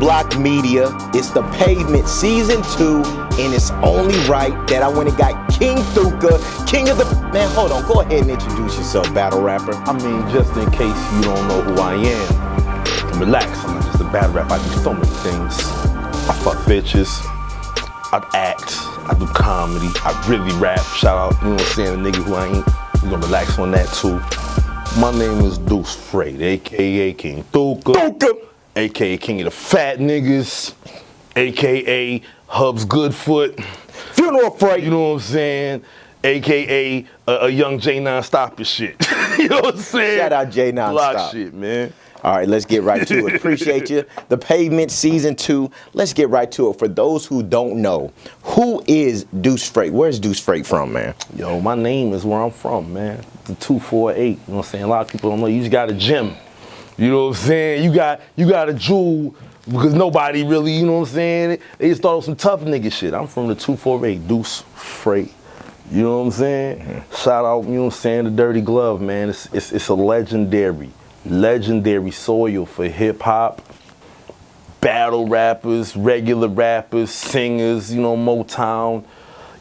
Block Media. It's the Pavement Season 2, and it's only right that I went and got King Thuka, king of the... Man, hold on. Go ahead and introduce yourself, battle rapper. I mean, just in case you don't know who I am, relax. I'm not just a battle rapper. I do so many things. I fuck bitches. I act. I do comedy. I really rap. Shout out, you know what I'm saying, the nigga who I ain't. We're gonna relax on that too. My name is Deuce Freight, a.k.a. King Thuka, a.k.a. King of the Fat Niggas, a.k.a. Hubs Goodfoot, Funeral Freight. You know what I'm saying? A.k.a. a young J Non-Stop and shit. You know what I'm saying? Shout out J Non-Stop. Block shit, man. All right, let's get right to it. Appreciate you. The Pavement Season 2. Let's get right to it. For those who don't know, who is Deuce Freight? Where's Deuce Freight from, man? Yo, my name is where I'm from, man. The 248. You know what I'm saying? A lot of people don't know. You just got a gym. You know what I'm saying? You got a jewel because nobody really, you know what I'm saying? They just thought it was some tough nigga shit. I'm from the 248, Deuce Freight. You know what I'm saying? Mm-hmm. Shout out, you know what I'm saying, the Dirty Glove, man. It's a legendary soil for hip hop, battle rappers, regular rappers, singers, you know, Motown,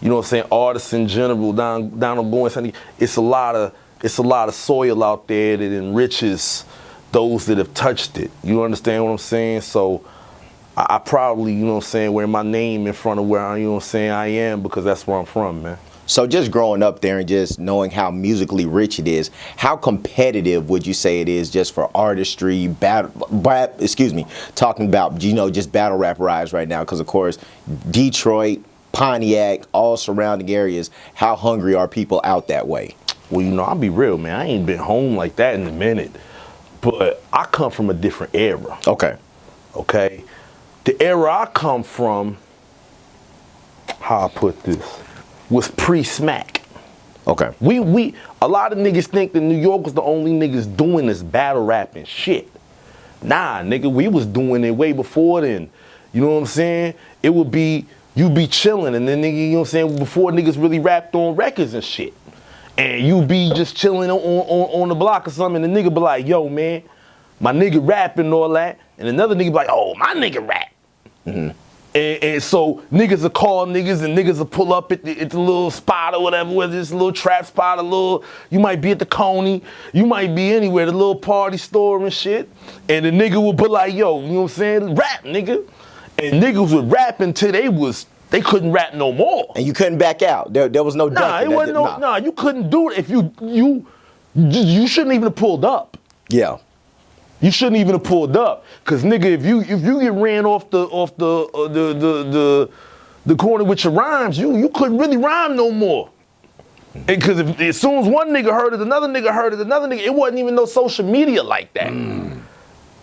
you know what I'm saying, artists in general, down on going. It's a lot of soil out there that enriches those that have touched it. You understand what I'm saying? So I probably, you know what I'm saying, wear my name in front of where I, you know what I'm saying, I am, because that's where I'm from, man. So just growing up there and just knowing how musically rich it is, how competitive would you say it is just for artistry, talking about, you know, just battle rap rise right now? Because, of course, Detroit, Pontiac, all surrounding areas, how hungry are people out that way? Well, you know, I'll be real, man. I ain't been home like that in a minute. But I come from a different era. Okay. Okay? The era I come from, how I put this, was pre-smack. Okay. A lot of niggas think that New York was the only niggas doing this battle rapping shit. Nah, nigga, we was doing it way before then. You know what I'm saying? It would be, you be chilling, and then nigga, you know what I'm saying, before niggas really rapped on records and shit. And you be just chilling on the block or something, and the nigga be like, yo, man, my nigga rapping and all that. And another nigga be like, oh, my nigga rap. Mm-hmm. And so niggas will call niggas, and niggas will pull up at the little spot or whatever, whether it's a little trap spot, you might be at the Coney, you might be anywhere, the little party store and shit. And the nigga will be like, yo, you know what I'm saying, rap, nigga. And niggas would rap until they couldn't rap no more. And you couldn't back out. There was no ducking. Nah, it wasn't nah, you couldn't do it if you shouldn't even have pulled up. Yeah. You shouldn't even have pulled up, cause nigga, if you get ran off the corner with your rhymes, you couldn't really rhyme no more. And cause as soon as one nigga heard it, another nigga heard it, another nigga, it wasn't even no social media like that.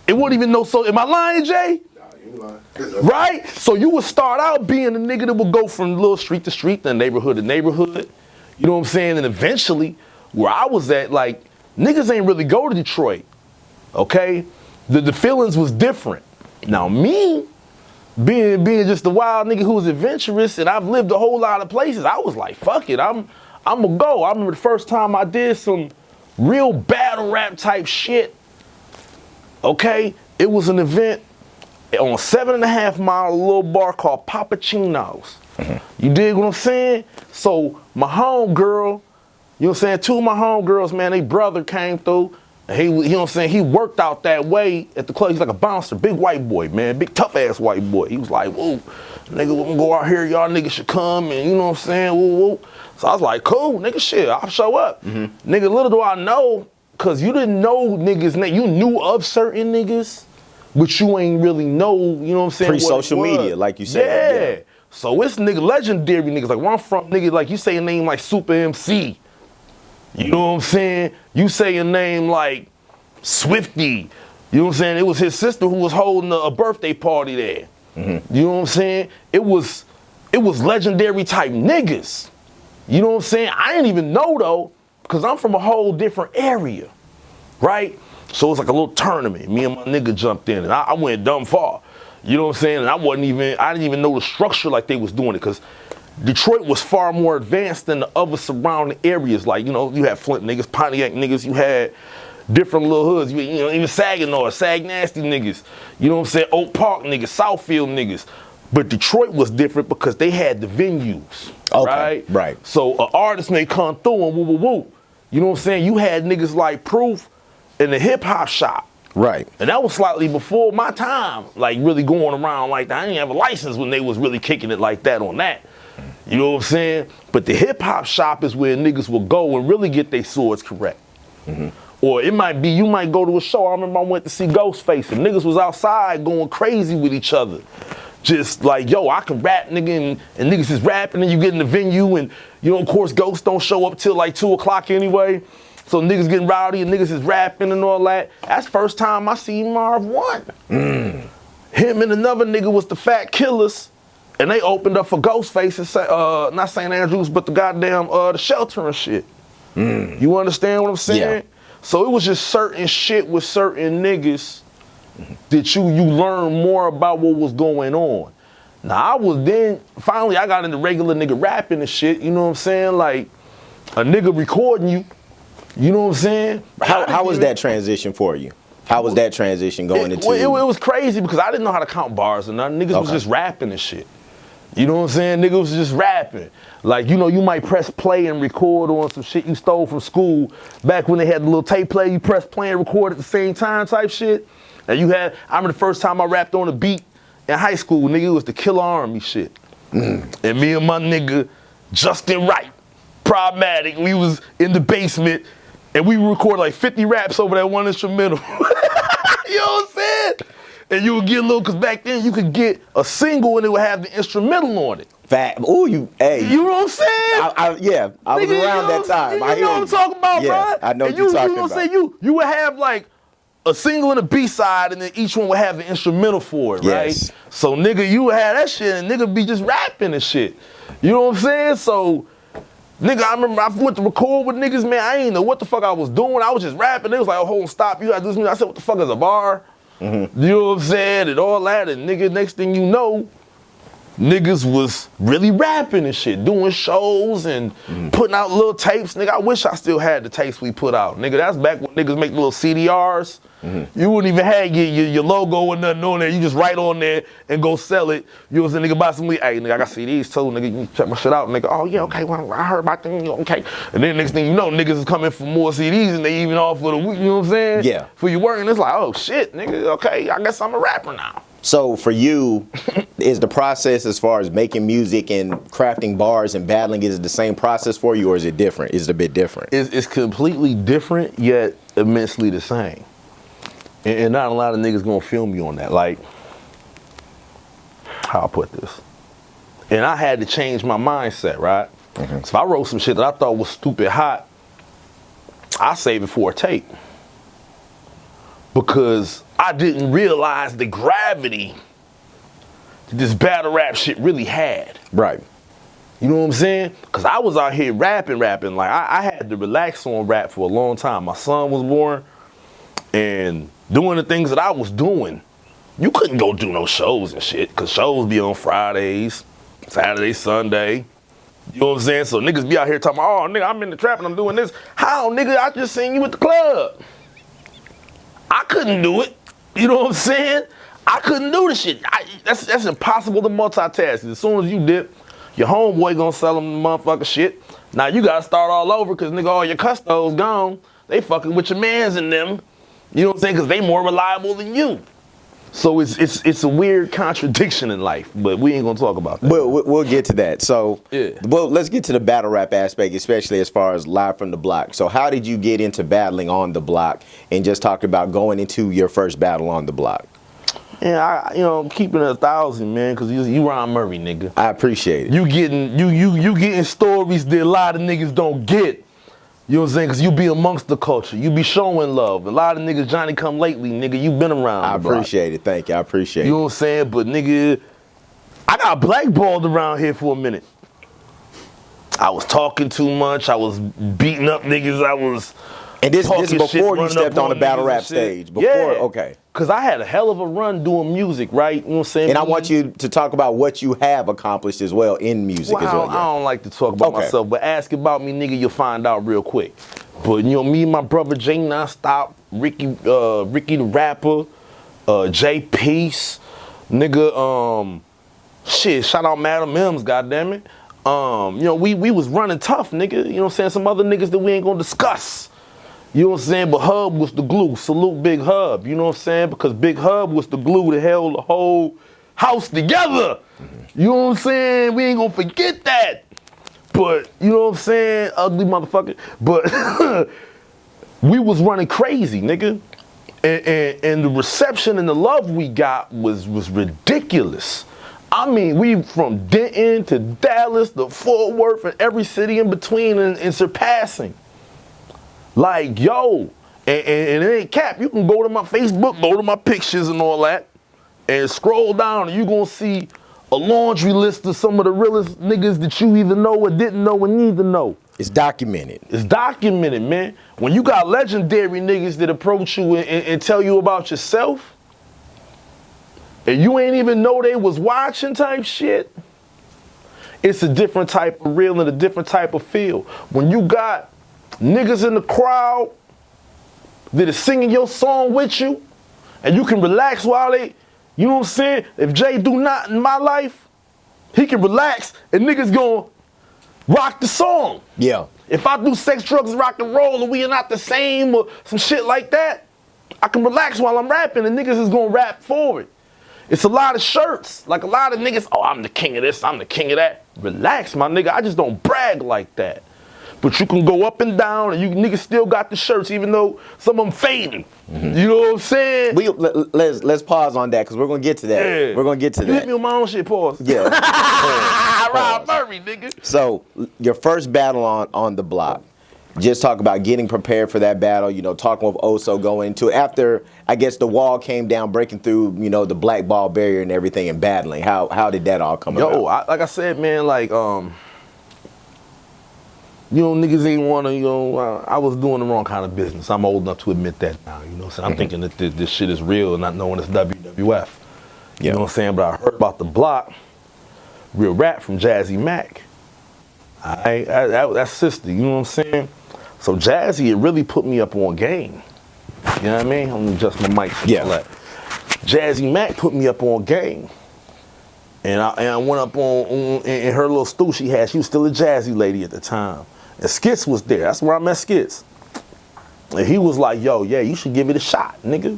It wasn't even no Am I lying, Jay? Nah, you lying. Right? So you would start out being a nigga that would go from little street to street, then neighborhood to neighborhood. You know what I'm saying? And eventually, where I was at, like, niggas ain't really go to Detroit. Okay, the feelings was different. Now me, being just a wild nigga who was adventurous, and I've lived a whole lot of places, I was like, fuck it, I'm gonna go. I remember the first time I did some real battle rap type shit. Okay, it was an event on 7.5 Mile, a little bar called Papachino's. Mm-hmm. You dig what I'm saying? So my homegirl, you know what I'm saying, two of my homegirls, man, they brother came through. He, you know what I'm saying, he worked out that way at the club. He's like a bouncer, big white boy, man, big tough ass white boy. He was like, whoa, nigga, we're gonna go out here, y'all niggas should come, and you know what I'm saying, whoa, whoa. So I was like, cool, nigga, shit, I'll show up. Mm-hmm. Nigga, little do I know, cause you didn't know niggas, you knew of certain niggas, but you ain't really know, you know what I'm saying? Pre-social media, like you said. Yeah. So it's nigga, legendary niggas, like where I'm from, nigga, like you say a name like Super MC. You know what I'm saying? You say a name like Swifty. You know what I'm saying? It was his sister who was holding a birthday party there. Mm-hmm. You know what I'm saying? It was legendary type niggas. You know what I'm saying? I didn't even know though, because I'm from a whole different area, right? So it was like a little tournament. Me and my nigga jumped in, and I went dumb far. You know what I'm saying? And I didn't even know the structure like they was doing it, because Detroit was far more advanced than the other surrounding areas. Like, you know, you had Flint niggas, Pontiac niggas, you had different little hoods. You know, even Saginaw, Sag Nasty niggas. You know what I'm saying? Oak Park niggas, Southfield niggas. But Detroit was different because they had the venues, right? Right. So an artist may come through and woo woo woo. You know what I'm saying? You had niggas like Proof in the hip hop shop. Right. And that was slightly before my time, like really going around like that. I didn't have a license when they was really kicking it like that on that. You know what I'm saying? But the hip hop shop is where niggas will go and really get their swords correct. Or it might be, you might go to a show. I remember I went to see Ghostface and niggas was outside going crazy with each other. Just like, yo, I can rap, nigga, and niggas is rapping and you get in the venue and, you know, of course, Ghost don't show up till like 2 o'clock anyway. So niggas getting rowdy and niggas is rapping and all that. That's first time I seen Marv 1. Him and another nigga was the Fat Killers and they opened up for Ghostface and not St. Andrews, but the goddamn, the Shelter and shit. You understand what I'm saying? Yeah. So it was just certain shit with certain niggas that you learn more about what was going on. Now I was then, finally I got into regular nigga rapping and shit, you know what I'm saying? Like a nigga recording you, you know what I'm saying? How was that transition for you? How was that transition going into? It was crazy because I didn't know how to count bars and nothing. Niggas was just rapping and shit. You know what I'm saying? Niggas was just rapping. Like, you know, you might press play and record on some shit you stole from school back when they had the little tape player, you press play and record at the same time type shit. And you had, I remember the first time I rapped on a beat in high school, nigga, it was the Killer Army shit. And me and my nigga, Justin Wright, Problematic, we was in the basement and we recorded like 50 raps over that one instrumental. You know what I'm saying? And you would get a little, cause back then you could get a single and it would have the instrumental on it. Ooh, you know what I'm saying? Yeah, I was around that time. You know what I'm talking about, yeah, bro? I know what you're talking about. Saying? You would have like a single and a B-side, and then each one would have the instrumental for it, yes. right? So nigga, you would have that shit, and nigga be just rapping and shit. You know what I'm saying? So, nigga, I remember I went to record with niggas, man, I ain't know what the fuck I was doing. I was just rapping. They was like, oh, hold on, stop, you gotta do this. I said, what the fuck is a bar? You know what I'm saying? And all that, and nigga, next thing you know, niggas was really rapping and shit, doing shows and putting out little tapes. Nigga, I wish I still had the tapes we put out. Nigga, that's back when niggas make little CDRs. You wouldn't even have your logo or nothing on there. You just write on there and go sell it. You know what I'm saying? Nigga buy some weed. Hey, nigga, I got CDs too. Nigga, you check my shit out. Nigga, oh yeah, okay, well, I heard about them. Okay. And then next thing you know, niggas is coming for more CDs and they even offer the week. You know what I'm saying? Yeah. For your work. And it's like, oh shit, nigga, okay, I guess I'm a rapper now. So for you, is the process as far as making music and crafting bars and battling, is it the same process for you or is it different? Is it a bit different? It's completely different, yet immensely the same. And not a lot of niggas gonna feel me on that. Like, how I put this. And I had to change my mindset, right? So if I wrote some shit that I thought was stupid hot, I save it for a tape. Because I didn't realize the gravity that this battle rap shit really had. Right. You know what I'm saying? Because I was out here rapping. Like, I had to relax on rap for a long time. My son was born, and doing the things that I was doing, you couldn't go do no shows and shit, because shows be on Fridays, Saturday, Sunday. You know what I'm saying? So niggas be out here talking, oh, nigga, I'm in the trap and I'm doing this. How, nigga? I just seen you at the club. I couldn't do it. You know what I'm saying? I couldn't do the shit. That's impossible to multitask. As soon as you dip, your homeboy gonna sell them the motherfucker shit. Now you gotta start all over because nigga, all your custos gone. They fucking with your mans and them. You know what I'm saying? Because they more reliable than you. So it's a weird contradiction in life, but we ain't gonna talk about that. We'll get to that. So, yeah. Well, let's get to the battle rap aspect, especially as far as live from the block. So how did you get into battling on the block and just talk about going into your first battle on the block? Yeah, keeping it 1,000, man, because you Ron Murray, nigga. I appreciate it. You getting stories that a lot of niggas don't get. You know what I'm saying? Because you be amongst the culture. You be showing love. A lot of niggas Johnny come lately, nigga. You been around. I appreciate it. Thank you. I appreciate it. You know what I'm saying? But nigga, I got blackballed around here for a minute. I was talking too much. I was beating up niggas. I was And this talking is before shit, you stepped on the battle rap shit. stage. Before, yeah. Okay. Because I had a hell of a run doing music, right? You know what I'm saying? And I want you to talk about what you have accomplished as well in music as well. I don't like to talk about myself, but ask about me, nigga, you'll find out real quick. But you know, me and my brother Jay Nonstop, Ricky the rapper, Jay Peace, nigga, shit, shout out Madam Mims, goddammit. You know, we was running tough, nigga. You know what I'm saying? Some other niggas that we ain't gonna discuss. You know what I'm saying? But Hub was the glue. Salute Big Hub. You know what I'm saying? Because Big Hub was the glue that held the whole house together. You know what I'm saying? We ain't gonna forget that. But, you know what I'm saying? Ugly motherfucker. But we was running crazy, nigga. And the reception and the love we got was ridiculous. I mean, we from Denton to Dallas to Fort Worth and every city in between and surpassing. Like, yo, and it ain't cap. You can go to my Facebook, go to my pictures and all that, and scroll down and you gonna see a laundry list of some of the realest niggas that you either know or didn't know and need to know. It's documented. It's documented, man. When you got legendary niggas that approach you and tell you about yourself, and you ain't even know they was watching type shit, it's a different type of real and a different type of feel. When you got niggas in the crowd that is singing your song with you, and you can relax while they, you know what I'm saying? If Jay do not in my life, he can relax and niggas gonna rock the song. Yeah. If I do sex, drugs, rock and roll, and we are not the same or some shit like that, I can relax while I'm rapping and niggas is gonna rap for it. It's a lot of shirts. Like a lot of niggas, oh, I'm the king of this, I'm the king of that. Relax, my nigga, I just don't brag like that. But you can go up and down, and you niggas still got the shirts, even though some of them fading. You know what I'm saying? Let's pause on that because we're gonna get to that. Yeah. We're gonna get to you that. hit me on my own shit. Pause. Yeah. Rob Murray, nigga. So your first battle on the block. Just talk about getting prepared for that battle. You know, talking with Oso going into it after I guess the wall came down, breaking through. You know, the black ball barrier and everything, and battling. How did that all come about? Like I said, man, like you know, niggas ain't wanna, you know, I was doing the wrong kind of business. I'm old enough to admit that now, you know what I'm saying? I'm thinking that this shit is real, not knowing it's WWF. You know what I'm saying? But I heard about the block, real rap from Jazzy Mac. That's sister, you know what I'm saying? So Jazzy, it really put me up on game. You know what I mean? I'm gonna adjust my mic. That. Jazzy Mac put me up on game. And I went up on in her little stool she had. She was still a Jazzy lady at the time. And Skits was there. That's where I met Skits. And he was like, yo, yeah, you should give it a shot, nigga.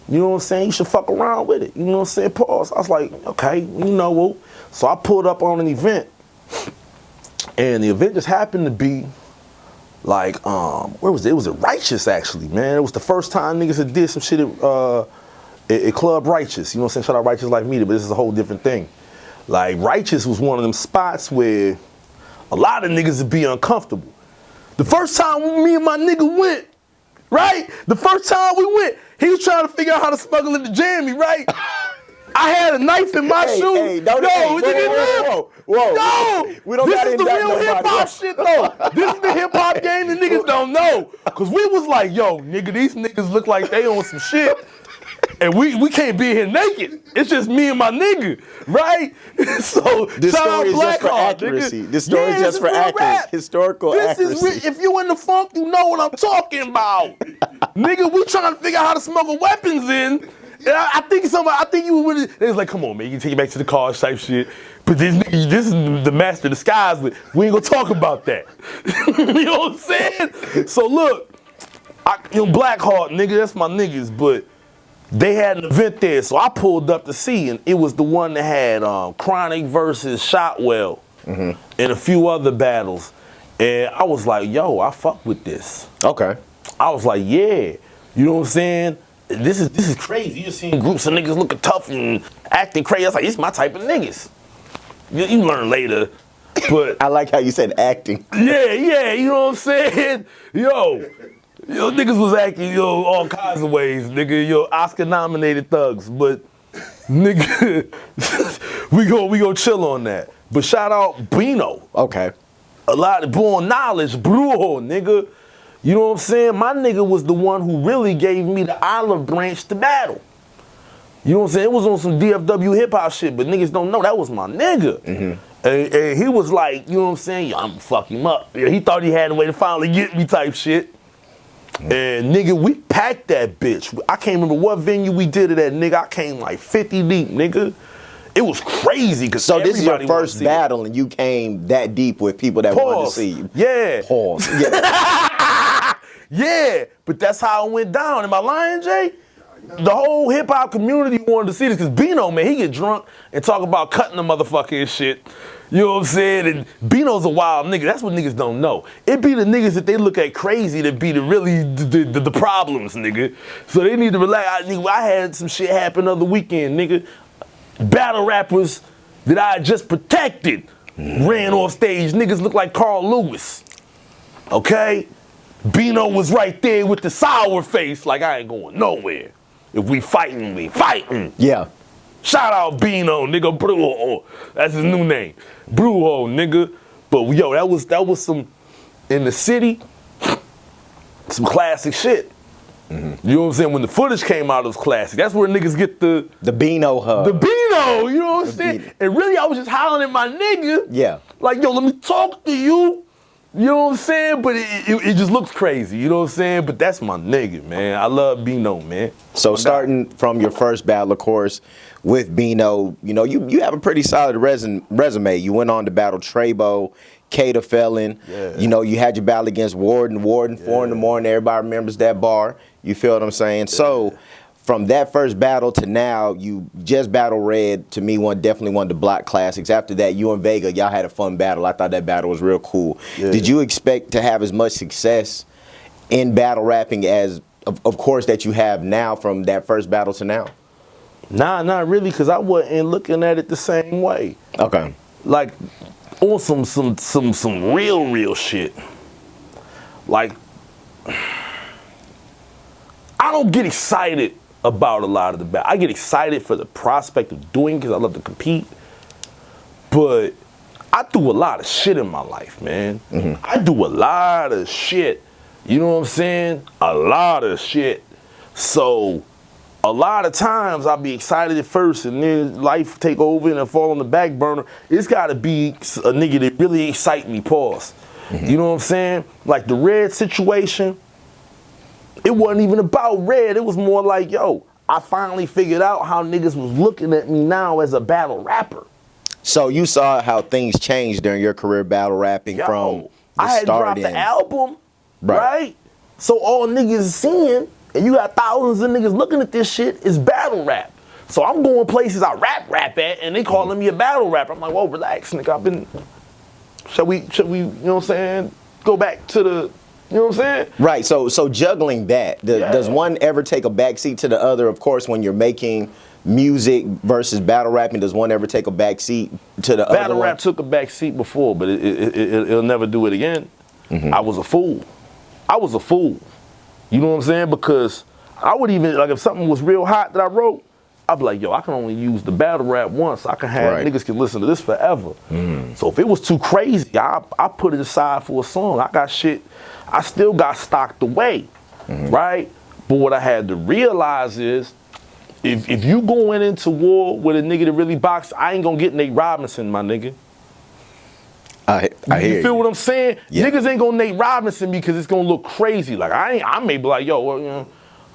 You know what I'm saying? You should fuck around with it. You know what I'm saying? Pause. I was like, okay, you know what? So I pulled up on an event. And the event just happened to be like, where was it? It was at Righteous, actually, man. It was the first time niggas had did some shit at Club Righteous. You know what I'm saying? Shout out Righteous Life Media, but this is a whole different thing. Like, Righteous was one of them spots where a lot of niggas would be uncomfortable. The first time me and my nigga went, right? The first time we went, he was trying to figure out how to smuggle into Jamie, right? I had a knife in my shoe. Hey, whoa. No, we don't this is the real hip hop shit though. This is the hip hop game that niggas don't know. Cause we was like, yo, nigga, these niggas look like they on some shit. And we can't be here naked. It's just me and my nigga, right? So this story is just for accuracy. This story is just for accuracy. Historical accuracy. If you in the funk, you know what I'm talking about. Nigga, we trying to figure out how to smuggle weapons in. And I think you would. They was like, come on, man, you can take it back to the car type shit. But this is the master disguise. But we ain't gonna talk about that. You know what I'm saying? So look, Black Heart, nigga, that's my niggas, but. They had an event there, so I pulled up to see, and it was the one that had Chronic versus Shotwell and a few other battles. And I was like, yo, I fuck with this. Okay. I was like, yeah. You know what I'm saying? This is crazy. You just seeing groups of niggas looking tough and acting crazy. I was like, it's my type of niggas. You learn later, but... I like how you said acting. Yeah, you know what I'm saying? Yo, niggas was acting, all kinds of ways, nigga. Oscar-nominated thugs, but nigga, we go chill on that. But shout out Bino. Okay. A lot of born knowledge, bro, nigga. You know what I'm saying? My nigga was the one who really gave me the olive branch to battle. You know what I'm saying? It was on some DFW hip-hop shit, but niggas don't know that was my nigga. And he was like, you know what I'm saying? Yo, I'm gonna fuck him up. He thought he had a way to finally get me type shit. And nigga, we packed that bitch. I can't remember what venue we did it at, nigga. I came like 50 deep, nigga. It was crazy. So this is your first battle and you came that deep with people that wanted to see you. Yeah. Pause. Yeah. Yeah, but that's how it went down. Am I lying, Jay? The whole hip hop community wanted to see this because Bino, man, he get drunk and talk about cutting the motherfucker and shit. You know what I'm saying? And Bino's a wild nigga. That's what niggas don't know. It be the niggas that they look at crazy that be the problems, nigga. So they need to relax. I had some shit happen the other weekend, nigga. Battle rappers that I just protected ran off stage. Niggas look like Carl Lewis. Okay? Bino was right there with the sour face, like I ain't going nowhere. If we fighting, we fighting. Yeah. Shout out Bino, nigga. Brujo. That's his new name. Brujo, nigga. But yo, that was some, in the city, some classic shit. Mm-hmm. You know what I'm saying? When the footage came out, it was classic. That's where niggas get the Bino hug. The Bino, you know what I'm saying? And really, I was just hollering at my nigga. Yeah. Like, yo, let me talk to you. You know what I'm saying? But it just looks crazy. You know what I'm saying? But that's my nigga, man. I love Bino, man. So starting from your first battle, of course, with Bino, you know, you have a pretty solid resume. You went on to battle Trebo, K the Felon. Yeah. You know, you had your battle against Warden, 4 in the morning. Everybody remembers that bar. You feel what I'm saying? Yeah. So from that first battle to now, you just battled Red. To me, definitely one of the block classics. After that, you and Vega, y'all had a fun battle. I thought that battle was real cool. Yeah. Did you expect to have as much success in battle rapping as, of course, that you have now from that first battle to now? Nah, not really, because I wasn't looking at it the same way. Okay. Like, on some real shit. Like, I don't get excited about a lot of the battle. I get excited for the prospect of doing it because I love to compete. But I do a lot of shit in my life, man. Mm-hmm. I do a lot of shit. You know what I'm saying? A lot of shit. So a lot of times I'll be excited at first and then life take over and I fall on the back burner. It's gotta be a nigga that really excite me, pause. Mm-hmm. You know what I'm saying? Like the Red situation, it wasn't even about Red. It was more like, yo, I finally figured out how niggas was looking at me now as a battle rapper. So you saw how things changed during your career battle rapping from the I had dropped the album, right? So all niggas seeing, and you got thousands of niggas looking at this shit, is battle rap. So I'm going places I rap at, and they calling me a battle rapper. I'm like, whoa, relax, nigga. Shall we, you know what I'm saying, go back to the, you know what I'm saying? Right, so juggling that, does one ever take a backseat to the other? Of course, when you're making music versus battle rapping, does one ever take a backseat to the other? Battle rap took a backseat before, but it'll never do it again. Mm-hmm. I was a fool. You know what I'm saying? Because I would even, like if something was real hot that I wrote, I'd be like, yo, I can only use the battle rap once. I can have, niggas can listen to this forever. Mm. So if it was too crazy, I put it aside for a song. I got shit, I still got stocked away, right? But what I had to realize is, if you going into war with a nigga that really box, I ain't gonna get Nate Robinson, my nigga. I hear you feel what I'm saying? Yeah. Niggas ain't gonna Nate Robinson because it's gonna look crazy. Like I may be like, yo, well, you know,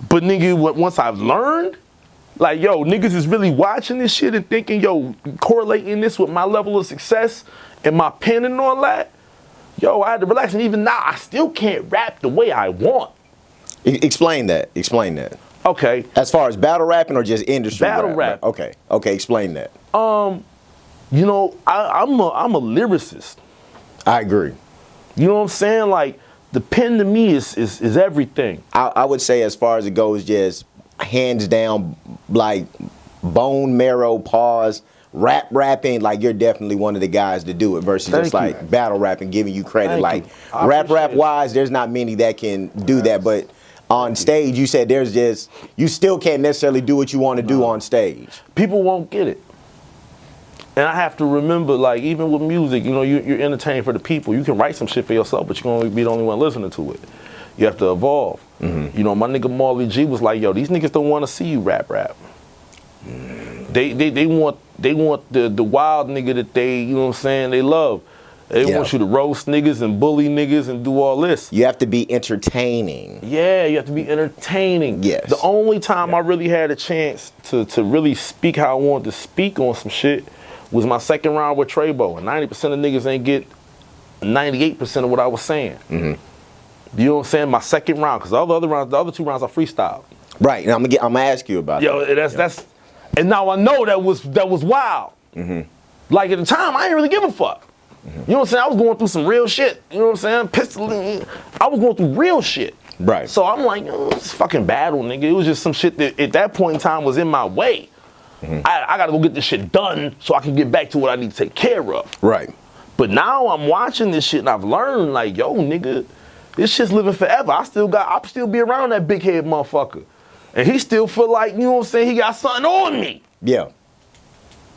but nigga, once I've learned, like, yo, niggas is really watching this shit and thinking, yo, correlating this with my level of success and my pen and all that, yo, I had to relax. And even now, I still can't rap the way I want. Explain that. Okay. As far as battle rapping or just industry battle rap? Okay, explain that. You know, I'm a lyricist. I agree. You know what I'm saying? Like, the pen to me is everything. I would say as far as it goes, just hands down, like bone marrow, pause, rapping, like you're definitely one of the guys to do it versus just like battle rapping, giving you credit. Like rap wise, there's not many that can do that, but on stage, you said you still can't necessarily do what you want to do on stage. People won't get it. And I have to remember, like, even with music, you know, you're entertaining for the people. You can write some shit for yourself, but you're going to be the only one listening to it. You have to evolve. Mm-hmm. You know, my nigga Marley G was like, yo, these niggas don't want to see you rap. They want the wild nigga that they, you know what I'm saying, they love. They want you to roast niggas and bully niggas and do all this. You have to be entertaining. Yeah, you have to be entertaining. Yes. The only time I really had a chance to really speak how I wanted to speak on some shit was my second round with Trebo. And 90% of niggas ain't get 98% of what I was saying. You know what I'm saying? My second round, because the other two rounds I freestyled. Right, and I'm gonna ask you about that. That's and now I know that was wild. Like at the time, I didn't really give a fuck. You know what I'm saying? I was going through some real shit. You know what I'm saying? Pistol. I was going through real shit. Right. So I'm like, this fucking battle, nigga. It was just some shit that at that point in time was in my way. I gotta go get this shit done so I can get back to what I need to take care of. Right. But now I'm watching this shit and I've learned, like, yo, nigga, this shit's living forever. I'll still be around that big head motherfucker. And he still feel like, you know what I'm saying, he got something on me. Yeah.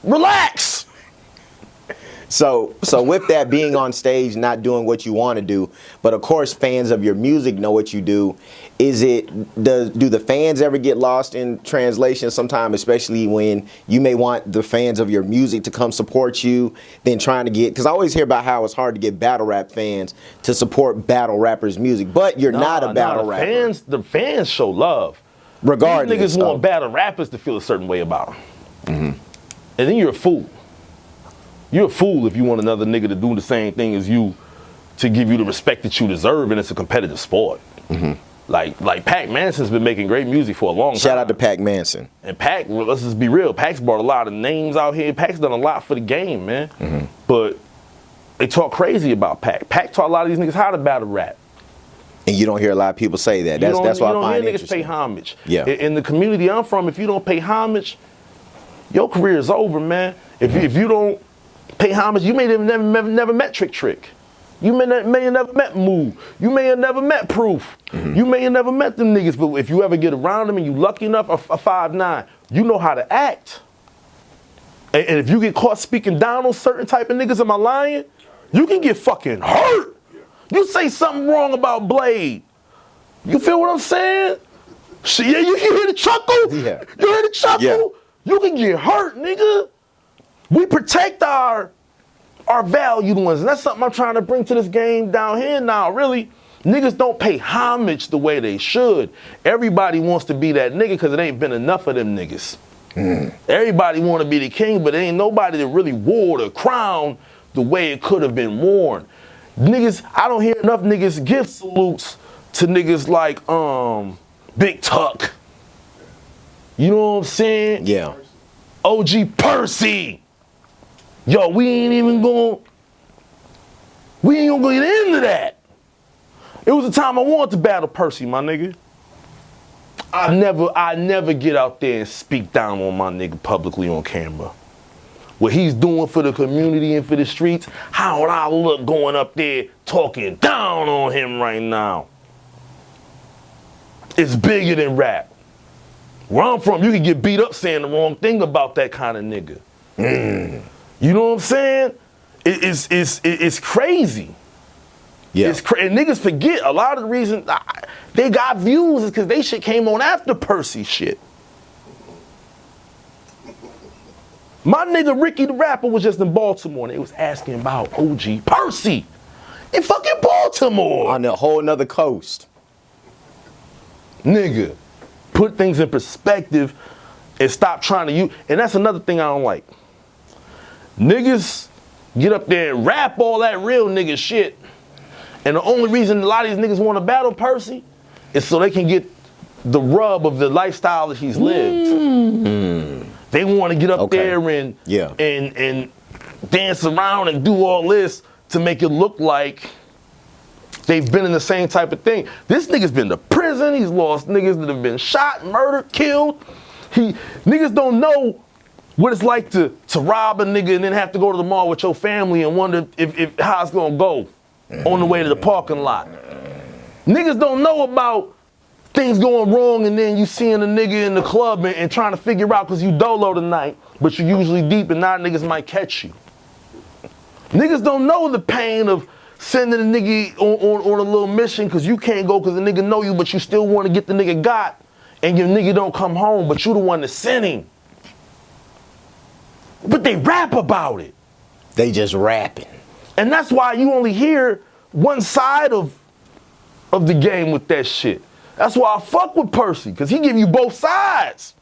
Relax. So with that, being on stage, not doing what you want to do, but of course fans of your music know what you do. Do the fans ever get lost in translation sometime, especially when you may want the fans of your music to come support you, then trying to get, because I always hear about how it's hard to get battle rap fans to support battle rappers' music, but you're not a battle rapper. The fans show love. Regardless. These niggas want battle rappers to feel a certain way about them. And then you're a fool. You're a fool if you want another nigga to do the same thing as you to give you the respect that you deserve, and it's a competitive sport. Like Pac Manson's been making great music for a long time. Shout out to Pac Manson. And Pac, let's just be real, Pac's brought a lot of names out here. Pac's done a lot for the game, man. But they talk crazy about Pac. Pac taught a lot of these niggas how to battle rap. And you don't hear a lot of people say that. That's what I find interesting. You don't hear niggas pay homage. Yeah. In the community I'm from, if you don't pay homage, your career is over, man. If you don't pay homage, you may have never met Trick. You may have never met Moo. You may have never met Proof. You may have never met them niggas, but if you ever get around them and you lucky enough, a 5'9", you know how to act. And if you get caught speaking down on certain type of niggas, am I lying? You can get fucking hurt. You say something wrong about Blade. You feel what I'm saying? Yeah, you hear the chuckle? Yeah. You hear the chuckle? Yeah. You can get hurt, nigga. We protect our valued ones, and that's something I'm trying to bring to this game down here now, really. Niggas don't pay homage the way they should. Everybody wants to be that nigga because it ain't been enough of them niggas. Everybody want to be the king, but there ain't nobody that really wore the crown the way it could have been worn. Niggas, I don't hear enough niggas give salutes to niggas like Big Tuck. You know what I'm saying? Yeah. OG Percy. Yo, we ain't gonna get into that. It was a time I wanted to battle Percy, my nigga. I never get out there and speak down on my nigga publicly on camera. What he's doing for the community and for the streets, how would I look going up there talking down on him right now? It's bigger than rap. Where I'm from, you can get beat up saying the wrong thing about that kind of nigga. You know what I'm saying? It's crazy. Yeah. And niggas forget a lot of the reason they got views is because they shit came on after Percy shit. My nigga Ricky the rapper was just in Baltimore and they was asking about OG Percy in fucking Baltimore. On a whole nother coast. Nigga, put things in perspective and stop trying to use. And that's another thing I don't like. Niggas get up there and rap all that real nigga shit. And the only reason a lot of these niggas want to battle Percy is so they can get the rub of the lifestyle that he's lived. They want to get up there and dance around and do all this to make it look like they've been in the same type of thing. This nigga's been to prison. He's lost niggas that have been shot, murdered, killed. Niggas don't know what it's like to rob a nigga and then have to go to the mall with your family and wonder if how it's gonna go on the way to the parking lot. Niggas don't know about things going wrong and then you seeing a nigga in the club and trying to figure out because you dolo tonight, but you usually deep and now niggas might catch you. Niggas don't know the pain of sending a nigga on a little mission because you can't go because the nigga know you, but you still want to get the nigga got and your nigga don't come home, but you the one that's sending. But they rap about it. They just rapping. And that's why you only hear one side of the game with that shit. That's why I fuck with Percy, because he give you both sides.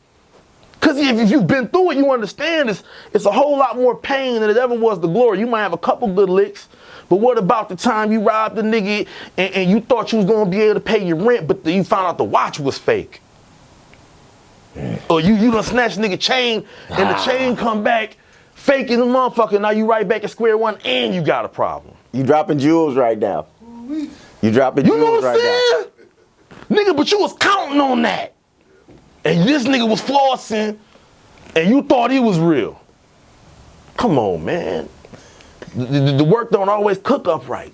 Because if you've been through it, you understand it's a whole lot more pain than it ever was the glory. You might have a couple good licks, but what about the time you robbed the nigga and you thought you was going to be able to pay your rent, but you found out the watch was fake? Or you done snatched nigga chain and the chain come back fake in the motherfucker. Now you right back at square one and you got a problem. You dropping jewels right now. You dropping jewels right now. Nigga, but you was counting on that. And this nigga was flossing and you thought he was real. Come on, man. The work don't always cook up right.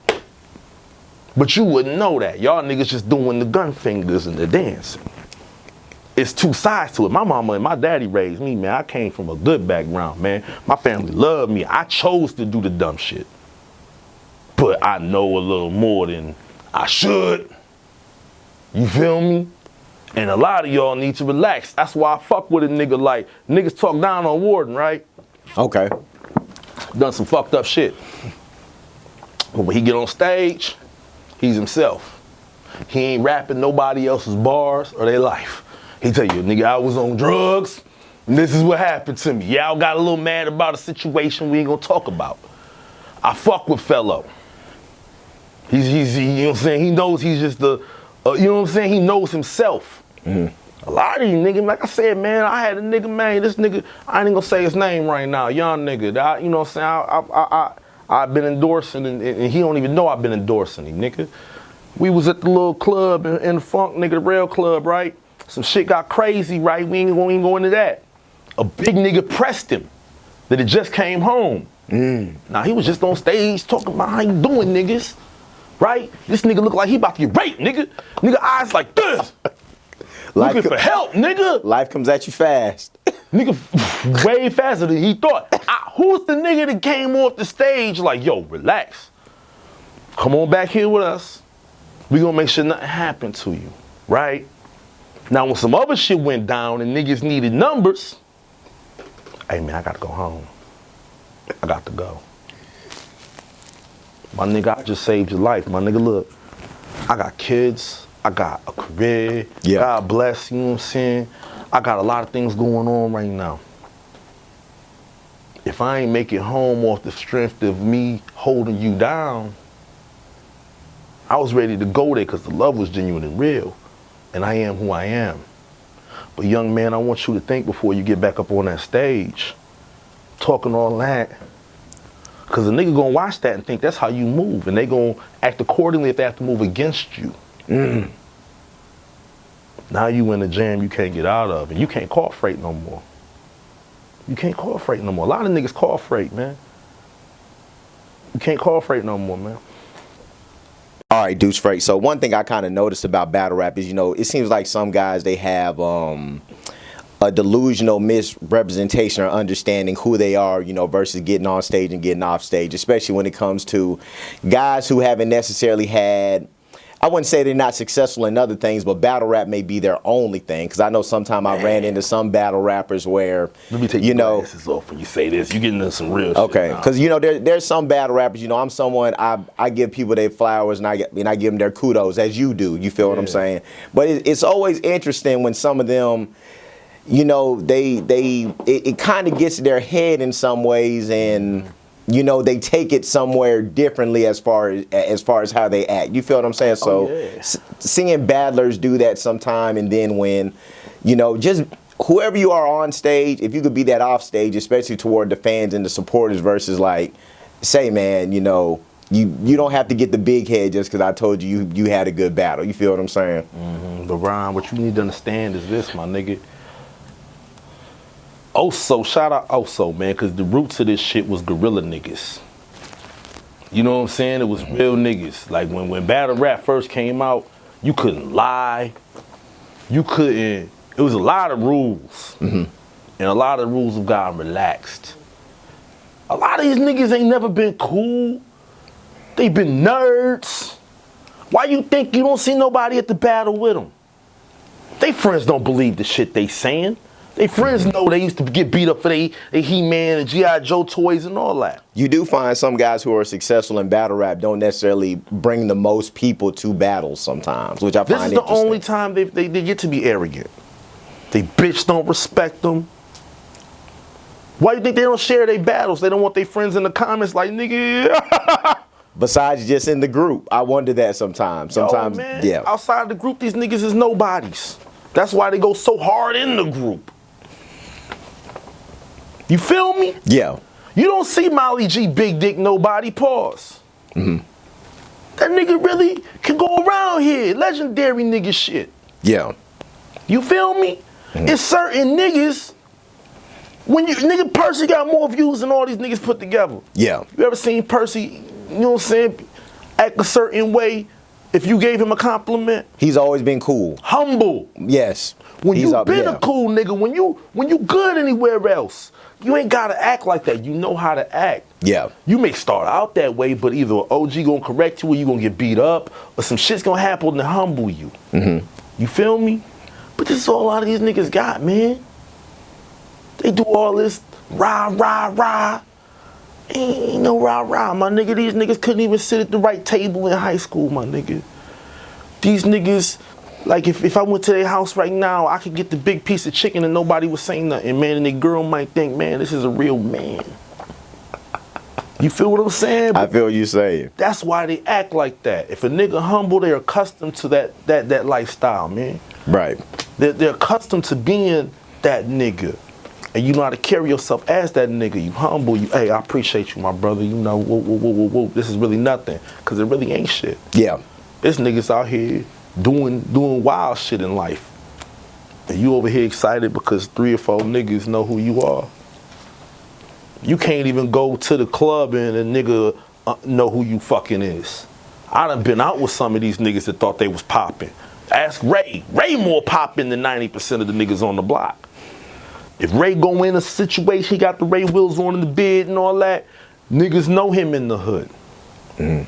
But you wouldn't know that. Y'all niggas just doing the gun fingers and the dancing. It's two sides to it. My mama and my daddy raised me, man. I came from a good background, man. My family loved me. I chose to do the dumb shit. But I know a little more than I should. You feel me? And a lot of y'all need to relax. That's why I fuck with a nigga like, niggas talk down on Warden, right? Okay. Done some fucked up shit. But when he get on stage, he's himself. He ain't rapping nobody else's bars or their life. He tell you, nigga, I was on drugs, and this is what happened to me. Y'all got a little mad about a situation we ain't gonna talk about. I fuck with fellow. You know what I'm saying? He knows he's just the, you know what I'm saying? He knows himself. A lot of these niggas, like I said, man, I had a nigga, man, this nigga, I ain't gonna say his name right now, young nigga. That, you know what I'm saying? I've been endorsing, and he don't even know I've been endorsing him, nigga. We was at the little club in the funk, nigga, the rail club, right? Some shit got crazy, right? We ain't gonna even go into that. A big nigga pressed him that it just came home. Now he was just on stage talking about how you doing, niggas, right? This nigga look like he about to get raped, nigga. Nigga eyes like this. Looking for help, nigga. Life comes at you fast. Nigga, way faster than he thought. Who's the nigga that came off the stage like, yo, relax. Come on back here with us. We gonna make sure nothing happened to you, right? Now, when some other shit went down and niggas needed numbers, hey, man, I got to go home. I got to go. My nigga, I just saved your life. My nigga, look, I got kids. I got a career. Yeah. God bless, you know what I'm saying? I got a lot of things going on right now. If I ain't make it home off the strength of me holding you down, I was ready to go there because the love was genuine and real. And I am who I am. But young man, I want you to think before you get back up on that stage, talking all that. Because the nigga gonna watch that and think that's how you move. And they gonna act accordingly if they have to move against you. Now you in a jam you can't get out of. And you can't call freight no more. You can't call freight no more. A lot of niggas call freight, man. You can't call freight no more, man. All right, Deuce Freight. So one thing I kind of noticed about battle rap is, you know, it seems like some guys, they have a delusional misrepresentation or understanding who they are, you know, versus getting on stage and getting off stage, especially when it comes to guys who haven't necessarily had, I wouldn't say they're not successful in other things, but battle rap may be their only thing. Because I know sometimes I ran into some battle rappers where, let me take your glasses off when you say this. You getting into some real shit. Okay, because you know there's some battle rappers. You know, I'm someone I give people their flowers and I give them their kudos as you do. You feel what I'm saying? But it's always interesting when some of them, you know, it kind of gets to their head in some ways, and you know, they take it somewhere differently as far as how they act. You feel what I'm saying? So seeing battlers do that sometime, and then when, you know, just whoever you are on stage, if you could be that off stage, especially toward the fans and the supporters, versus like, say, man, you know, you don't have to get the big head just because I told you you had a good battle. You feel what I'm saying? But Ron, what you need to understand is this, my nigga. Oso, shout out Oso, man, because the roots of this shit was guerrilla niggas. You know what I'm saying? It was real niggas. Like when battle rap first came out, you couldn't lie. You couldn't, it was a lot of rules. And a lot of the rules have gotten relaxed. A lot of these niggas ain't never been cool. They been nerds. Why you think you don't see nobody at the battle with them? They friends don't believe the shit they saying. They friends know they used to get beat up for they He-Man and G.I. Joe toys and all that. You do find some guys who are successful in battle rap don't necessarily bring the most people to battles sometimes, which I find This is the interesting. only time they get to be arrogant. They bitch don't respect them. Why do you think they don't share their battles? They don't want their friends in the comments like, nigga. Besides just in the group, I wonder that sometimes. Sometimes, Yo, man, yeah. outside the group, these niggas is nobodies. That's why they go so hard in the group. You feel me? Yeah. You don't see Molly G big dick nobody, pause. Mm-hmm. That nigga really can go around here. Legendary nigga shit. Yeah. You feel me? Mm-hmm. It's certain niggas. When you nigga Percy got more views than all these niggas put together. Yeah. You ever seen Percy, you know what I'm saying, act a certain way if you gave him a compliment? He's always been cool. Humble. Yes. When He's you up, been yeah. a cool nigga, when you good anywhere else, you ain't gotta act like that. You know how to act. Yeah. You may start out that way, but either an OG gonna correct you or you gonna get beat up, or some shit's gonna happen to humble you. Mm-hmm. You feel me? But this is all a lot of these niggas got, man. They do all this rah, rah, rah. Ain't no rah, rah, my nigga. These niggas couldn't even sit at the right table in high school, my nigga. These niggas, like if I went to their house right now, I could get the big piece of chicken and nobody was saying nothing, man. And the girl might think, man, this is a real man. You feel what I'm saying? I feel what you're saying. That's why they act like that. If a nigga humble, they're accustomed to that lifestyle, man. Right. They're accustomed to being that nigga. And you know how to carry yourself as that nigga. You humble. You, hey, I appreciate you, my brother. You know, whoa, whoa, whoa, whoa, whoa. This is really nothing. Because it really ain't shit. Yeah. There's niggas out here doing wild shit in life. And you over here excited because 3 or 4 niggas know who you are. You can't even go to the club and a nigga know who you fucking is. I done been out with some of these niggas that thought they was popping. Ask Ray. Ray more popping than 90% of the niggas on the block. If Ray go in a situation, he got the Ray wheels on in the bed and all that, niggas know him in the hood. Mm.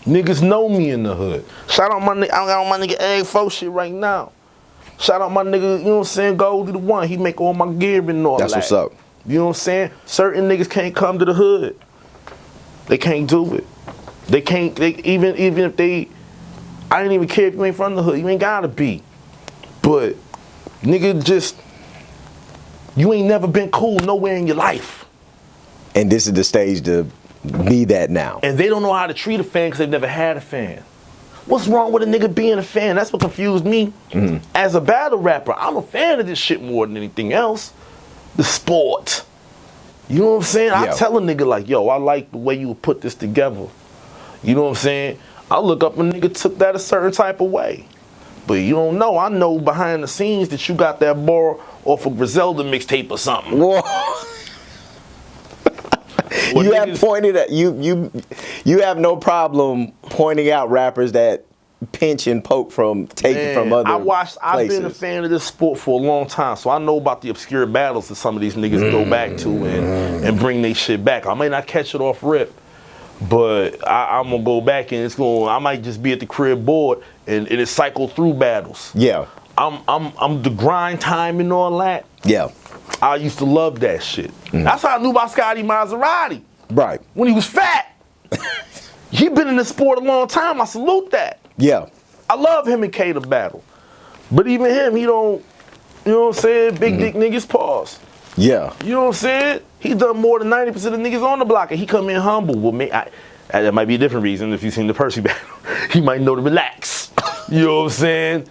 Niggas know me in the hood. Shout out my nigga, I got on my nigga A4 shit right now. Shout out my nigga, you know what I'm saying, Goldie the One. He make all my gear and all that. That's what's up. You know what I'm saying? Certain niggas can't come to the hood. They can't do it. They can't, even if they, I didn't even care if you ain't from the hood. You ain't gotta be. But, nigga just, you ain't never been cool nowhere in your life. And this is the stage to be that now. And they don't know how to treat a fan because they've never had a fan. What's wrong with a nigga being a fan? That's what confused me. Mm-hmm. As a battle rapper, I'm a fan of this shit more than anything else. The sport. You know what I'm saying? I tell a nigga like, yo, I like the way you put this together. You know what I'm saying? I look up a nigga took that a certain type of way. But you don't know. I know behind the scenes that you got that bar off a Griselda mixtape or something. Whoa. You have pointed at you have no problem pointing out rappers that pinch and poke from taking from other I've been a fan of this sport for a long time, so I know about the obscure battles that some of these niggas go back to and bring their shit back. I may not catch it off rip, but I'm gonna go back and I might just be at the crib bored and it cycle through battles. Yeah. I'm the grind time and all that. Yeah. I used to love that shit. That's how I knew about Scotty Maserati. Right. When he was fat. He been in the sport a long time. I salute that. Yeah. I love him and K to battle. But even him, he don't, you know what I'm saying? Big dick niggas pause. Yeah. You know what I'm saying? He done more than 90% of niggas on the block and he come in humble. Well, that might be a different reason if you've seen the Percy battle. He might know to relax. You know what I'm saying?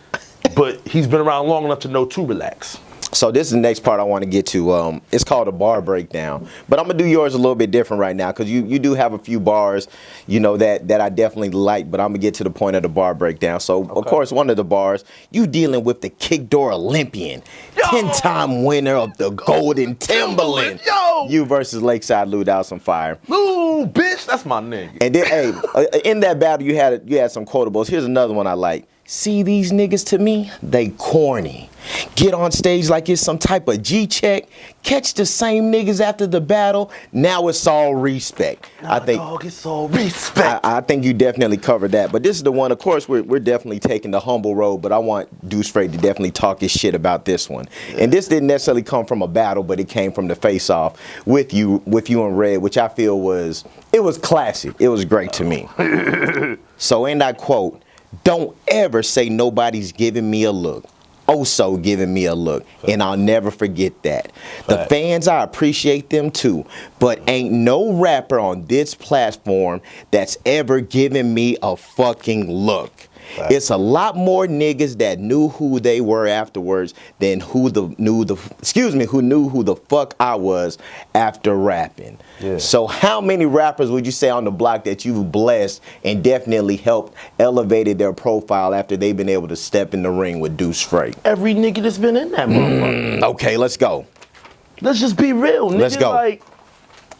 But he's been around long enough to know to relax. So this is the next part I want to get to. It's called a bar breakdown. But I'm going to do yours a little bit different right now because you do have a few bars, you know, that I definitely like. But I'm going to get to the point of the bar breakdown. So, of course, one of the bars, you dealing with the Kick Door Olympian, 10-time winner of the Golden Timberland. Yo! You versus Lakeside Lou Douse on Fire. Lou, bitch, that's my nigga. And then, hey, in that battle, you had some quotables. Here's another one I like. See, these niggas to me, they corny. Get on stage like it's some type of G-check, catch the same niggas after the battle, now it's all respect. I think dog, it's all respect. I think you definitely covered that. But this is the one, of course, we're definitely taking the humble road, but I want Deuce Freight to definitely talk his shit about this one. Yeah. And this didn't necessarily come from a battle, but it came from the face-off with you and Red, which I feel was classic. It was great to me. So, and I quote, "Don't ever say nobody's giving me a look. Also giving me a look, and I'll never forget that. The fans, I appreciate them too, but ain't no rapper on this platform that's ever given me a fucking look. It's a lot more niggas that knew who they were afterwards than who knew who the fuck I was after rapping." Yeah. So how many rappers would you say on the block that you've blessed and definitely helped elevated their profile after they've been able to step in the ring with Deuce Freight? Every nigga that's been in that motherfucker. Okay, let's go. Let's just be real, nigga. Let's go. Like,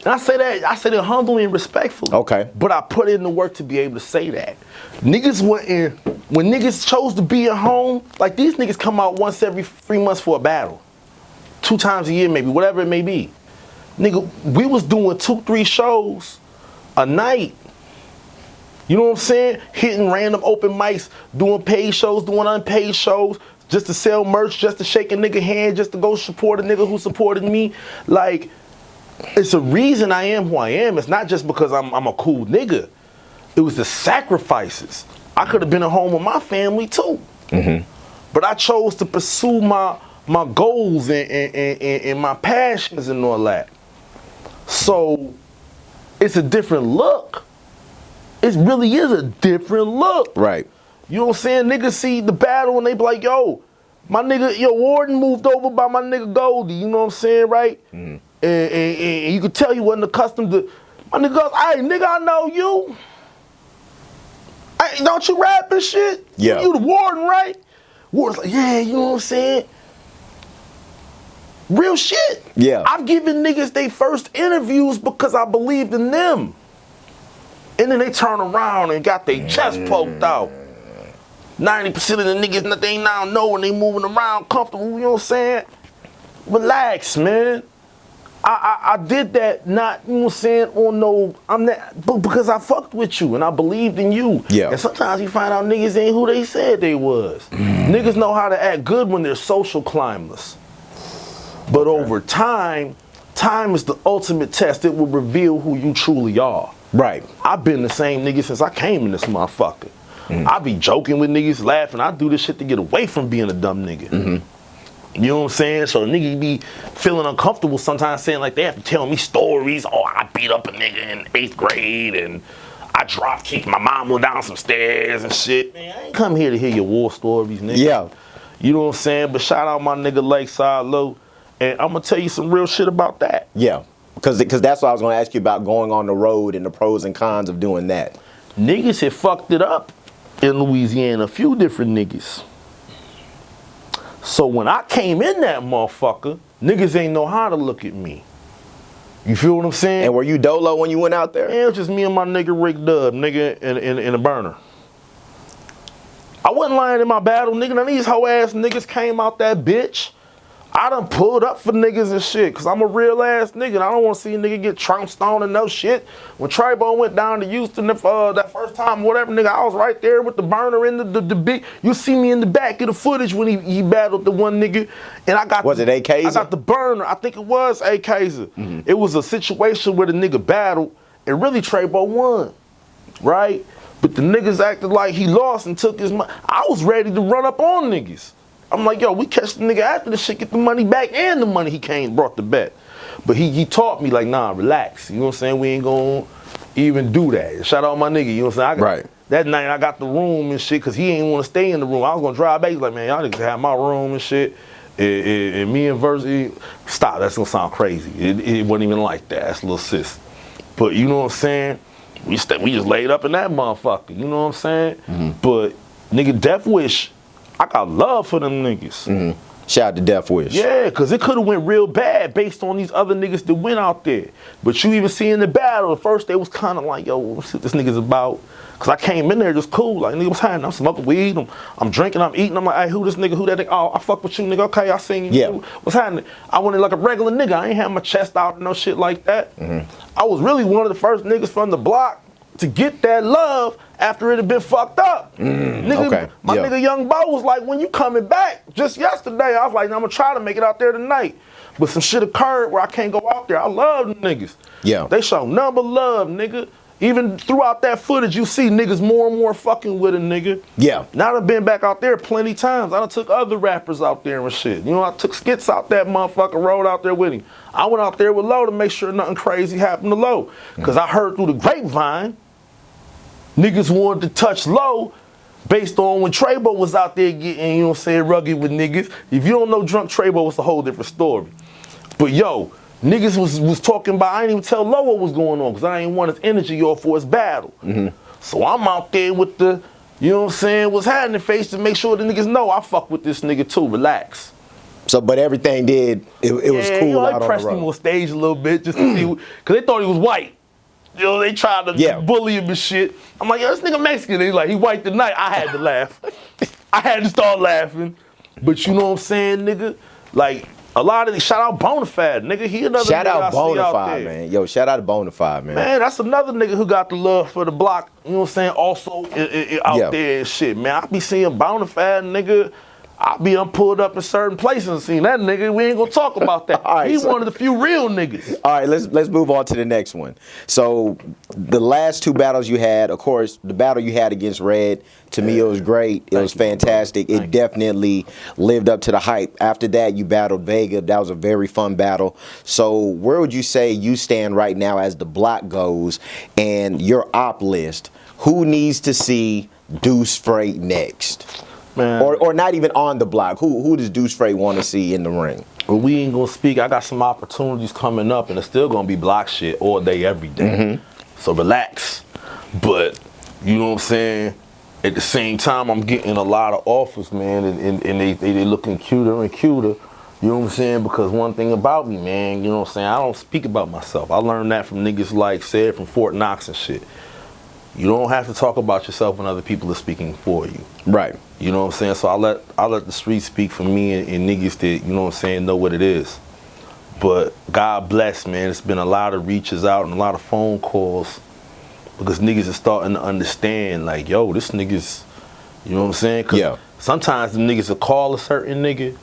and I say that humbly and respectfully. Okay. But I put in the work to be able to say that. Niggas went in, when niggas chose to be at home, like these niggas come out once every 3 months for a battle. 2 times a year maybe, whatever it may be. Nigga, we was doing 2-3 shows a night. You know what I'm saying? Hitting random open mics, doing paid shows, doing unpaid shows, just to sell merch, just to shake a nigga hand, just to go support a nigga who supported me. Like, it's a reason I am who I am. It's not just because I'm a cool nigga. It was the sacrifices. I could have been at home with my family too. Mm-hmm. But I chose to pursue my goals and my passions and all that. So it's a different look. It really is a different look. Right. You know what I'm saying? Niggas see the battle and they be like, yo, my nigga, Warden moved over by my nigga Goldie. You know what I'm saying, right? Mm-hmm. And you could tell he wasn't accustomed to, my nigga goes, hey, nigga, I know you. Hey, don't you rap and shit? Yeah. You the Warden, right? Warden's like, yeah, you know what I'm saying? Real shit. Yeah. I've given niggas they first interviews because I believed in them. And then they turn around and got their chest poked out. 90% of the niggas that they now know and they moving around comfortable, you know what I'm saying? Relax, man. I did that not, you know what I'm saying, on no, but because I fucked with you and I believed in you. Yeah. And sometimes you find out niggas ain't who they said they was. Niggas know how to act good when they're social climbers. But over time is the ultimate test. It will reveal who you truly are. Right. I've been the same nigga since I came in this motherfucker. I be joking with niggas, laughing. I do this shit to get away from being a dumb nigga. You know what I'm saying? So niggas be feeling uncomfortable sometimes saying like they have to tell me stories. Oh, I beat up a nigga in 8th grade and I drop kicked my mama down some stairs and shit. Man, I ain't come here to hear your war stories, nigga. Yeah. You know what I'm saying? But shout out my nigga Lakeside Low. And I'm gonna tell you some real shit about that. Yeah. Because that's what I was going to ask you about, going on the road and the pros and cons of doing that. Niggas had fucked it up in Louisiana, a few different niggas. So when I came in that motherfucker, niggas ain't know how to look at me. You feel what I'm saying? And were you dolo when you went out there? Yeah, it was just me and my nigga Rick Dub, nigga, in a burner. I wasn't lying in my battle, nigga. None of these hoe ass niggas came out that bitch. I done pulled up for niggas and shit, cause I'm a real ass nigga and I don't wanna see a nigga get trounced on and no shit. When Trayvon went down to Houston that first time, whatever, nigga, I was right there with the burner in the big, you see me in the back of the footage when he battled the one nigga, and I got it AKs? I got the burner, I think it was AKs. It was a situation where the nigga battled, and really Trayvon won, right? But the niggas acted like he lost and took his money. I was ready to run up on niggas. I'm like, yo, we catch the nigga after this shit, get the money back and the money he came brought the bet. But he taught me like, nah, relax. You know what I'm saying? We ain't gonna even do that. Shout out my nigga, you know what I'm saying? Right. That night I got the room and shit, cause he ain't wanna stay in the room. I was gonna drive back, he's like, man, y'all niggas have my room and shit. And me and Versi, stop, that's gonna sound crazy. It wasn't even like that, that's little sis. But you know what I'm saying? We just laid up in that motherfucker, you know what I'm saying? But nigga, Death Wish, I got love for them niggas. Shout out to Death Wish. Yeah, because it could have went real bad based on these other niggas that went out there. But you even see in the battle, at first they was kind of like, yo, what's this nigga's about? Because I came in there just cool. Like, nigga, what's happening? I'm smoking weed. I'm drinking. I'm eating. I'm like, hey, who this nigga? Who that nigga? Oh, I fuck with you, nigga. Okay, I seen you. Yeah. What's happening? I went in like a regular nigga. I ain't had my chest out and no shit like that. I was really one of the first niggas from the block to get that love after it had been fucked up. Nigga, okay. My Yeah. nigga Young Bo was like, when you coming back? Just yesterday, I was like, I'm gonna try to make it out there tonight. But some shit occurred where I can't go out there. I love them niggas. Yeah. They show number love, nigga. Even throughout that footage, you see niggas more and more fucking with a nigga. Yeah. Now I've been back out there plenty times. I done took other rappers out there and shit. You know, I took skits out that motherfucker, rode out there with him. I went out there with Low to make sure nothing crazy happened to Low. Because I heard through the grapevine, niggas wanted to touch Low based on when Trebo was out there getting, you know what I'm saying, rugged with niggas. If you don't know Drunk Trebo, it's a whole different story. But yo, niggas was talking about, I didn't even tell Low what was going on because I didn't want his energy off for his battle. So I'm out there with the, you know what I'm saying, what's happening face to make sure the niggas know I fuck with this nigga too, relax. So, but everything it was cool You know, out they on the pressed him road. on stage a little bit just to see, because they thought he was white. You know, they tried to bully him and shit. I'm like, yo, this nigga Mexican. He's like, he white tonight. I had to laugh. I had to start laughing. But you know what I'm saying, nigga? Like, a lot of these, shout out Bonafide, nigga. He another Shout nigga out I see out Bonafide, there. man. Yo, shout out to Bonafide, man. Man, that's another nigga who got the love for the block, you know what I'm saying, also out there and shit, man. I be seeing Bonafide, nigga. I be pulled up in certain places and seen that nigga. We ain't gonna talk about that. All right, He's so- one of the few real niggas. All right, let's move on to the next one. So the last two battles you had, of course, the battle you had against Red, to me it was great. It was fantastic. It definitely lived up to the hype. After that, you battled Vega. That was a very fun battle. So where would you say you stand right now as the block goes and your op list? Who needs to see Deuce Freight next? Man. Or not even on the block. Who does Deuce Freight want to see in the ring? Well, we ain't gonna speak. I got some opportunities coming up, and it's still gonna be block shit all day, every day. So relax. But you know what I'm saying? At the same time, I'm getting a lot of offers, man, and they looking cuter and cuter. You know what I'm saying? Because one thing about me, man, you know what I'm saying? I don't speak about myself. I learned that from niggas like said from Fort Knox and shit. You don't have to talk about yourself when other people are speaking for you. Right. You know what I'm saying? So I let the street speak for me and niggas that, you know what I'm saying, know what it is. But God bless, man. It's been a lot of reaches out and a lot of phone calls because niggas are starting to understand, like, yo, this nigga's, you know what I'm saying? 'Cause sometimes the niggas will call a certain nigga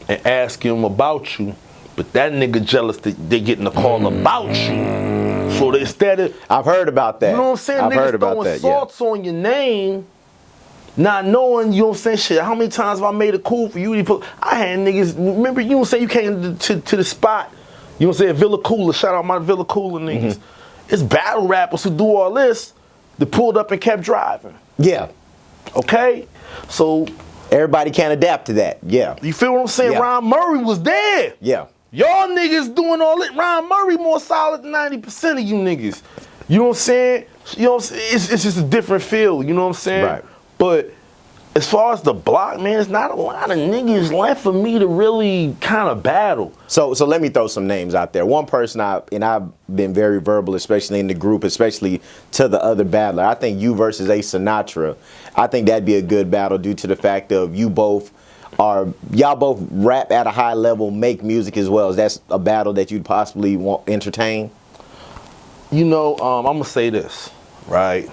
and ask him about you, but that nigga jealous that they getting a call about you. So instead of, I've heard about that. you know what I'm saying? I've Niggas heard about throwing that. salts on your name, not knowing, you know what I'm saying, shit, how many times have I made it cool for you? I had niggas, remember, you know what I'm saying, you came to the spot, you know what I'm saying, Villa Cooler, shout out my Villa Cooler niggas. It's battle rappers who do all this that pulled up and kept driving. Yeah. Okay? So, Everybody can't adapt to that. Yeah. you feel what I'm saying? Yeah. Ron Murray was there. Yeah. Y'all niggas doing all it. Ron Murray more solid than 90% of you niggas. You know what I'm saying? You know what I'm saying? It's just a different feel. You know what I'm saying? Right. But as far as the block, man, it's not a lot of niggas left for me to really kind of battle. So let me throw some names out there. One person I've been very verbal, especially in the group, especially to the other battler. I think you versus Ace Sinatra. I think that'd be a good battle due to the fact of y'all both rap at a high level, make music as well. Is that a battle that you'd possibly want entertain? You know, I'm gonna say this, right?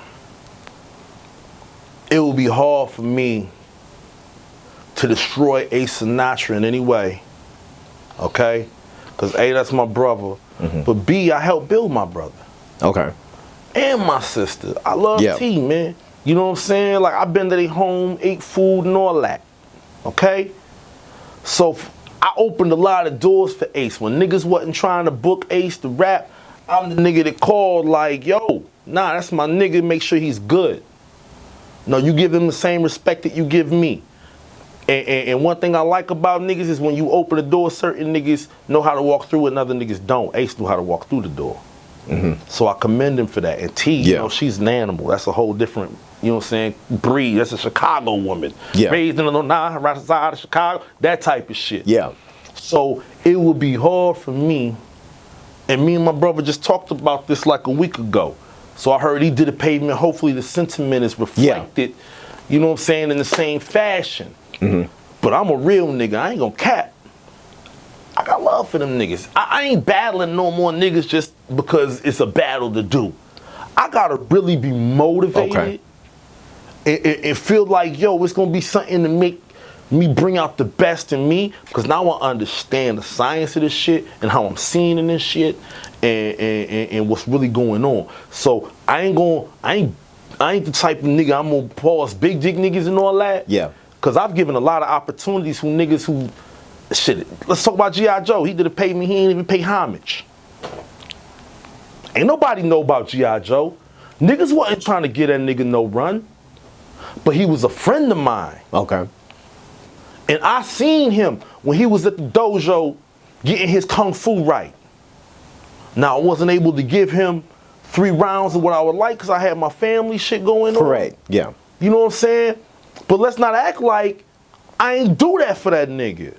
It would be hard for me to destroy Ace Sinatra in any way, okay? Because A, that's my brother, but B, I helped build my brother. Okay. And my sister. I love T, man. You know what I'm saying? Like, I've been to their home, ate food and all that, okay? So I opened a lot of doors for Ace. When niggas wasn't trying to book Ace to rap, I'm the nigga that called like, yo, nah, that's my nigga, make sure he's good. No, you give him the same respect that you give me. And one thing I like about niggas is when you open the door, certain niggas know how to walk through it and other niggas don't. Ace knew how to walk through the door. So I commend him for that. And T, you know, she's an animal. That's a whole different, you know what I'm saying, breed. That's a Chicago woman. Raised in the right side of Chicago, that type of shit. So it would be hard for me, and me and my brother just talked about this like a week ago. So I heard he did a Pavement. Hopefully the sentiment is reflected, you know what I'm saying, in the same fashion. But I'm a real nigga. I ain't gonna cap. I got love for them niggas. I ain't battling no more niggas just because it's a battle to do. I gotta really be motivated and feel like, yo, it's gonna be something to make me bring out the best in me, because now I understand the science of this shit and how I'm seeing in this shit and what's really going on. So I ain't the type of nigga I'm gonna pause big dick niggas and all that. Cause I've given a lot of opportunities from niggas who, shit, let's talk about G.I. Joe. He did a pay me, he ain't even pay homage. Ain't nobody know about G.I. Joe. Niggas wasn't trying to get that nigga no run, but he was a friend of mine. And I seen him when he was at the dojo getting his kung fu right. Now, I wasn't able to give him 3 rounds of what I would like because I had my family shit going on. You know what I'm saying? But let's not act like I ain't do that for that nigga.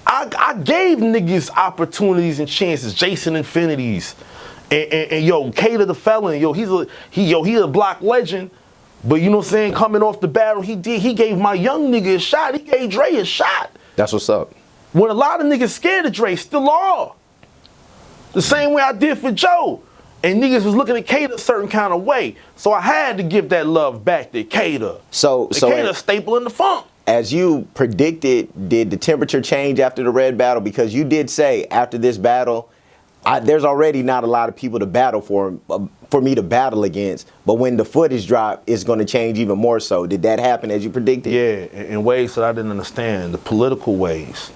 I gave niggas opportunities and chances. Jason Infinities. And yo, Cater the Felon, yo, he's a block legend. But you know what I'm saying, coming off the battle, he gave my young nigga a shot. He gave Dre a shot. That's what's up. When a lot of niggas scared of Dre, still are. The same way I did for Joe. And niggas was looking at Cater a certain kind of way. So I had to give that love back to Cater. So Cater staple in the funk. As you predicted, did the temperature change after the Red battle? Because you did say after this battle, there's already not a lot of people to battle for me to battle against, but when the footage drop, it's going to change even more so. Did that happen as you predicted? Yeah, in ways that I didn't understand, the political ways.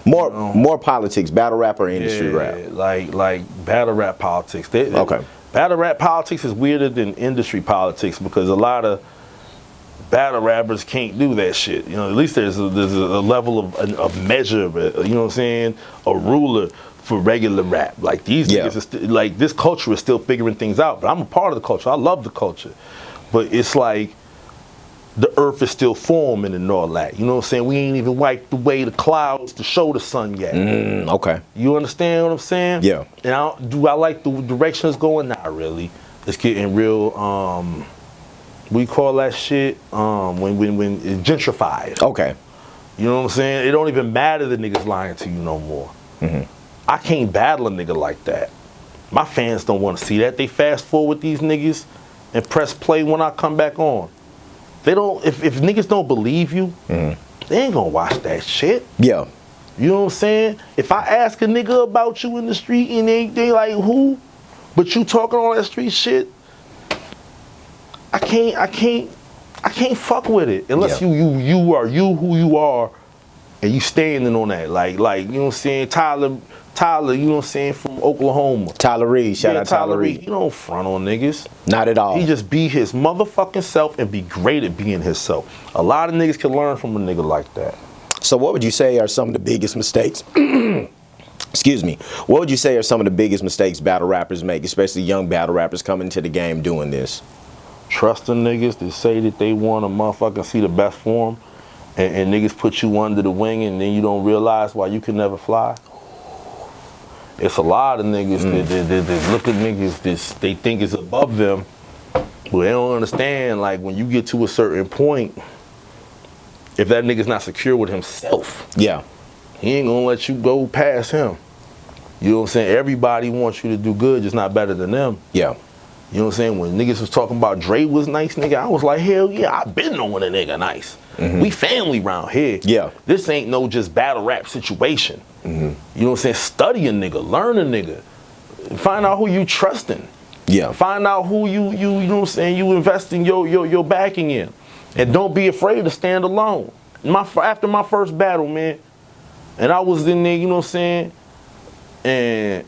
More politics, battle rap or industry rap? Like battle rap politics. Battle rap politics is weirder than industry politics because a lot of battle rappers can't do that shit. You know, at least there's a level of measure, you know what I'm saying, a ruler for regular rap. Like these niggas, like this culture is still figuring things out, but I'm a part of the culture. I love the culture. But it's like the earth is still forming and all that. You know what I'm saying? We ain't even wiped away the clouds to show the sun yet. You understand what I'm saying? And do I like the direction it's going? Not really. It's getting real, we call that shit when it's gentrified. You know what I'm saying? It don't even matter the niggas lying to you no more. I can't battle a nigga like that. My fans don't want to see that. They fast forward these niggas and press play when I come back on. They don't. If niggas don't believe you, they ain't gonna watch that shit. You know what I'm saying? If I ask a nigga about you in the street and they like who, but you talking all that street shit, I can't fuck with it unless you are who you are, and you standing on that. Like you know what I'm saying? Tyler, you know what I'm saying, from Oklahoma. Tyler Reed, shout out Tyler Reed. He don't front on niggas. Not at all. He just be his motherfucking self and be great at being himself. A lot of niggas can learn from a nigga like that. So what would you say are some of the biggest mistakes? Excuse me. What would you say are some of the biggest mistakes battle rappers make, especially young battle rappers coming into the game doing this? Trusting niggas that say that they want to motherfucking see the best for them, and niggas put you under the wing and then you don't realize why you can never fly. It's a lot of niggas that look at niggas that they think is above them, but they don't understand, like, when you get to a certain point, if that nigga's not secure with himself, he ain't gonna let you go past him. You know what I'm saying? Everybody wants you to do good, just not better than them. You know what I'm saying? When niggas was talking about Dre was nice, nigga, I was like, hell yeah, I been knowing a nigga nice. We family round here. This ain't no just battle rap situation. You know what I'm saying? Study a nigga, learn a nigga, find out who you trusting. Find out who you know what I'm saying, you investing your backing in. And don't be afraid to stand alone. After my first battle, man, and I was in there, you know what I'm saying, and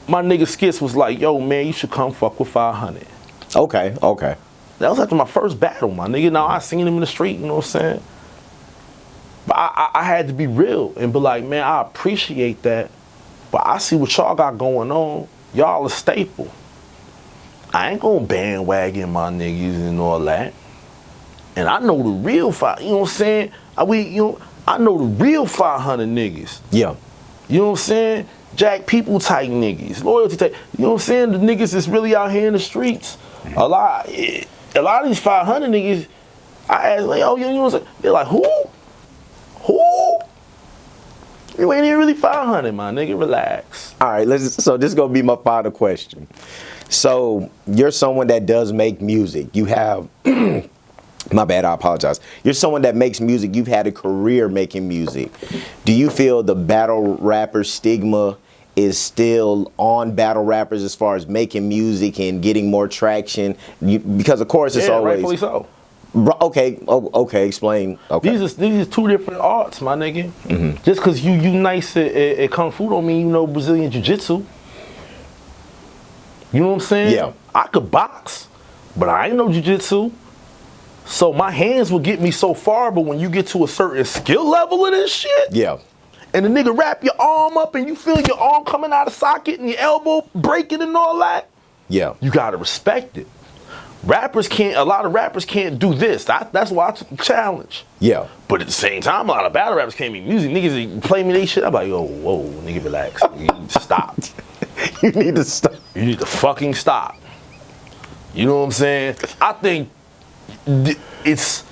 my nigga Skits was like, yo, man, you should come fuck with 500. That was after my first battle, my nigga. Now, I seen him in the street, you know what I'm saying? But I had to be real and be like, man, I appreciate that. But I see what y'all got going on. Y'all a staple. I ain't gonna bandwagon my niggas and all that. And I know the real five, you know what I'm saying? I know the real 500 niggas. Yeah. You know what I'm saying? Jack people type niggas, loyalty type. You know what I'm saying? The niggas that's really out here in the streets. A lot of these 500 niggas, I ask like, oh, you know what I'm saying? They're like, who? Who? You ain't even really 500, my nigga. Relax. All right, so this is gonna be my final question. So you're someone that does make music. You have, my bad, I apologize. You're someone that makes music. You've had a career making music. Do you feel the battle rapper stigma is still on battle rappers as far as making music and getting more traction? Because of course it's always. Rightfully so. Okay, okay, explain. Okay. These are two different arts, my nigga. Mm-hmm. Just because you nice at Kung Fu don't mean you know Brazilian Jiu-Jitsu. You know what I'm saying? Yeah. I could box, but I ain't no Jiu-Jitsu. So my hands will get me so far, but when you get to a certain skill level of this shit, yeah, and the nigga wrap your arm up and you feel your arm coming out of socket and your elbow breaking and all that, yeah, you gotta respect it. A lot of rappers can't do this. That's why I took the challenge. Yeah. But at the same time, a lot of battle rappers can't make music. Niggas play me they shit. I'm like, yo, whoa, nigga, relax. You need to stop. You need to stop. You need to fucking stop. You know what I'm saying? I think it's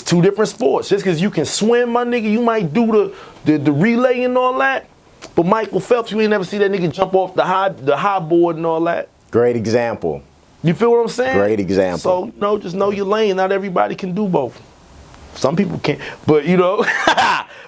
two different sports. Just because you can swim, my nigga, you might do the relay and all that. But Michael Phelps, you ain't never see that nigga jump off the high board and all that. Great example. You feel what I'm saying? Great example. So, you know, just know your lane. Not everybody can do both. Some people can't. But, you know,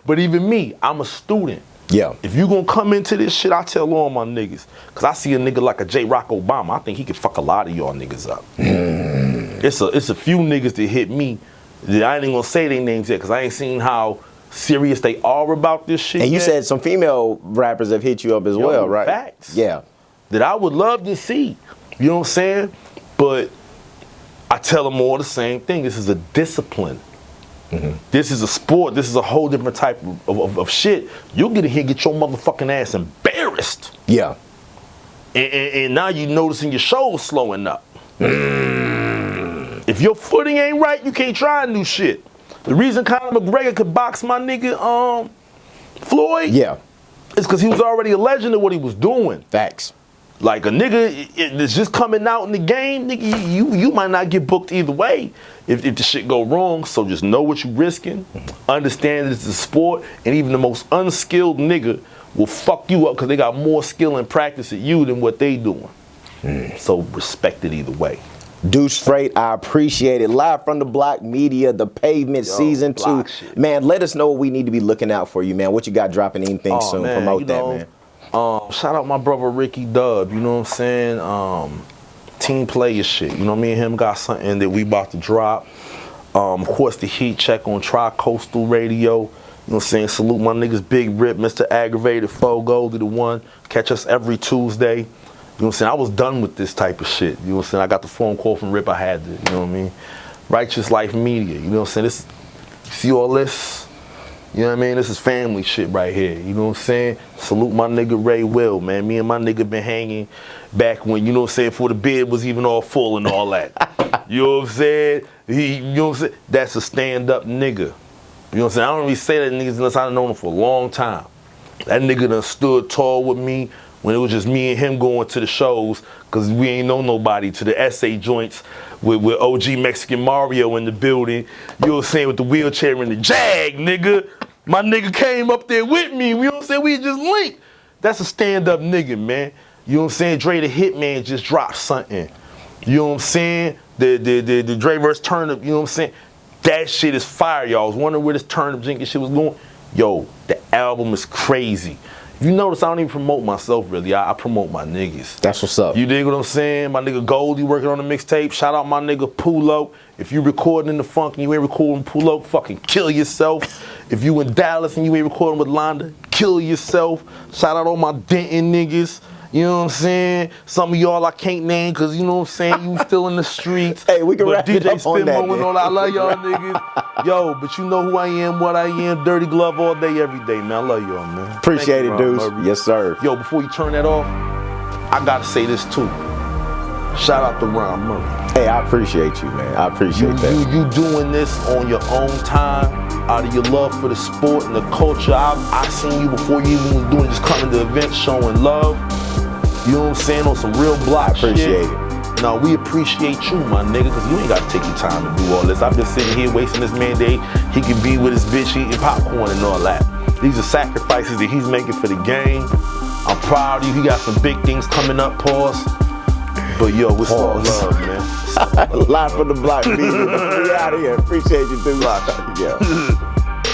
but even me, I'm a student. Yeah. If you gonna come into this shit, I tell all my niggas. Because I see a nigga like a J. Rock Obama. I think he could fuck a lot of y'all niggas up. It's a few niggas that hit me that I ain't even gonna say their names yet because I ain't seen how serious they are about this shit. And you yet. said some female rappers have hit you up as well, right? Facts. Yeah. That I would love to see. You know what I'm saying? But I tell them all the same thing. This is a discipline. Mm-hmm. This is a sport. This is a whole different type of shit. You'll get in here, get your motherfucking ass embarrassed. Yeah. And now you noticing your shows slowing up. If your footing ain't right, you can't try new shit. The reason Conor McGregor could box my nigga Floyd, yeah, is because he was already a legend of what he was doing. Facts. Like a nigga that's just coming out in the game, nigga, you might not get booked either way if the shit go wrong. So just know what you risking, understand that it's a sport, and even the most unskilled nigga will fuck you up because they got more skill and practice at you than what they doing. So respect it either way. Deuce Freight, I appreciate it. Live from the Block Media, the Pavement Season 2. Shit. Man, let us know what we need to be looking out for you, man. What you got dropping anything soon? Man, promote that, man. Shout out my brother Ricky Dub, you know what I'm saying? Team player shit. You know, me and him got something that we about to drop. Of course, the heat check on Tri-Coastal Radio. You know what I'm saying? Salute my niggas Big Rip, Mr. Aggravated, Fogo, the one. Catch us every Tuesday. You know what I'm saying? I was done with this type of shit. You know what I'm saying? I got the phone call from Rip. I had to, you know what I mean? Righteous Life Media. You know what I'm saying? See all this? You know what I mean? This is family shit right here. You know what I'm saying? Salute my nigga Ray Will, man. Me and my nigga been hanging back when, you know what I'm saying, before the bed was even all full and all that. You know what I'm saying? You know what I'm saying? That's a stand-up nigga. You know what I'm saying? I don't really say that niggas unless I've known him for a long time. That nigga done stood tall with me when it was just me and him going to the shows because we ain't know nobody, to the essay joints with OG Mexican Mario in the building. You know what I'm saying? With the wheelchair and the Jag, nigga. My nigga came up there with me. You know what I'm saying? We just linked. That's a stand-up nigga, man. You know what I'm saying? Dre the Hitman just dropped something. You know what I'm saying? The Dre verse Turnip, you know what I'm saying? That shit is fire, y'all. I was wondering where this Turnip Jenkins shit was going. Yo, the album is crazy. You notice I don't even promote myself, really. I promote my niggas. That's what's up. You dig what I'm saying? My nigga Goldie working on the mixtape. Shout out my nigga Pulo. If you recording in the funk and you ain't recording Pulo, fucking kill yourself. If you in Dallas and you ain't recording with Londa, kill yourself. Shout out all my Denton niggas. You know what I'm saying? Some of y'all I can't name because, you know what I'm saying, you still in the streets. Hey, we can wrap it up on that, and all that. I love y'all niggas. Yo, but you know who I am, what I am. Dirty glove all day, every day, man. I love y'all, man. Appreciate it, Deuce. Yes, sir. Yo, before you turn that off, I gotta say this too. Shout out to Ron Murray. Hey, I appreciate you, man. I appreciate that. You doing this on your own time, out of your love for the sport and the culture. I seen you before you even was doing, just coming to events, showing love. You know what I'm saying? On some real block shit. Appreciate it. No, we appreciate you, my nigga, because you ain't got to take your time to do all this. I've been sitting here wasting this man day. He can be with his bitch eating popcorn and all that. These are sacrifices that he's making for the game. I'm proud of you. He got some big things coming up, pause. But yo, it's all love, man. Live from the block, baby. We out of here. Appreciate you, dude. Yeah.